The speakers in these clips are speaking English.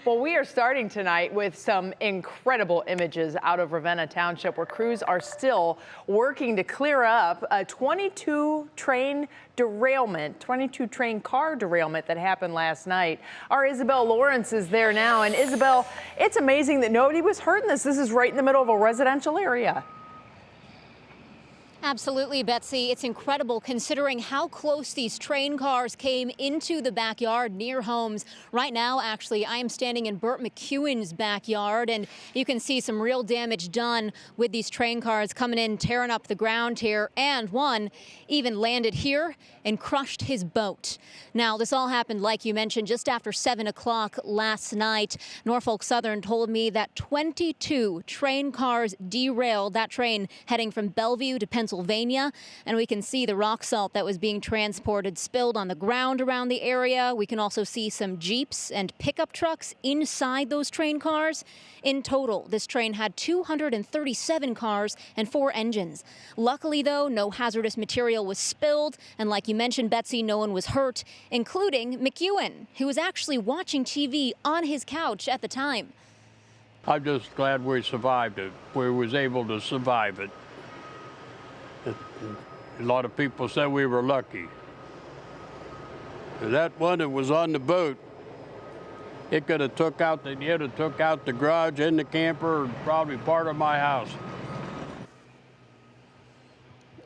Well, we are starting tonight with some incredible images out of Ravenna Township where crews are still working to clear up a 22 train car derailment that happened last night. Our Isabel Lawrence is there now. And Isabel, it's amazing that nobody was hurt in this. This is right in the middle of a residential area. Absolutely, Betsy. It's incredible considering how close these train cars came into the backyard near homes. Right now, actually, I am standing in Burt McEwen's backyard, and you can see some real damage done with these train cars coming in, tearing up the ground here, and one even landed here and crushed his boat. Now, this all happened, like you mentioned, just after 7 o'clock last night. Norfolk Southern told me that 22 train cars derailed, that train heading from Bellevue to Pennsylvania, and we can see the rock salt that was being transported spilled on the ground around the area. We can also see some Jeeps and pickup trucks inside those train cars. In total, this train had 237 cars and 4 engines. Luckily, though, no hazardous material was spilled, and like you mentioned, Betsy, no one was hurt, including McEwen, who was actually watching TV on his couch at the time. I'm just glad we survived it. We was able to survive it. A lot of people said we were lucky. That one that was on the boat, it could have took out the garage and the camper, and probably part of my house.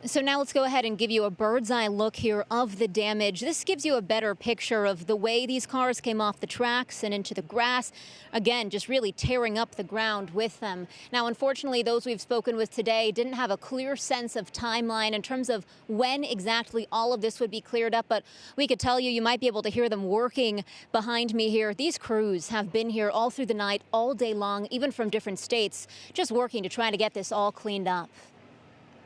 So now let's go ahead and give you a bird's eye look here of the damage. This gives you a better picture of the way these cars came off the tracks and into the grass. Again, just really tearing up the ground with them. Now, unfortunately, those we've spoken with today didn't have a clear sense of timeline in terms of when exactly all of this would be cleared up. But we could tell you, you might be able to hear them working behind me here. These crews have been here all through the night, all day long, even from different states, just working to try to get this all cleaned up.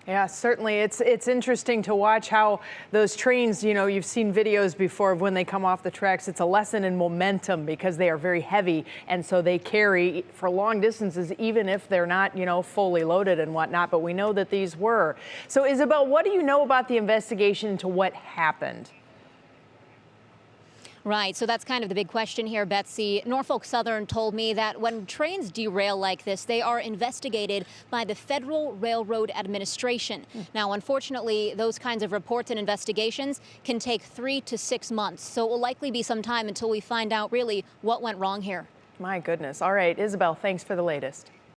Yeah, certainly. It's interesting to watch how those trains, you know, you've seen videos before of when they come off the tracks. It's a lesson in momentum because they are very heavy, and so they carry for long distances, even if they're not, you know, fully loaded and whatnot. But we know that these were. So, Isabel, what do you know about the investigation into what happened? Right, so that's kind of the big question here, Betsy. Norfolk Southern told me that when trains derail like this, they are investigated by the Federal Railroad Administration. Now, unfortunately, those kinds of reports and investigations can take 3 to 6 months, so it will likely be some time until we find out really what went wrong here. My goodness. All right, Isabel, thanks for the latest.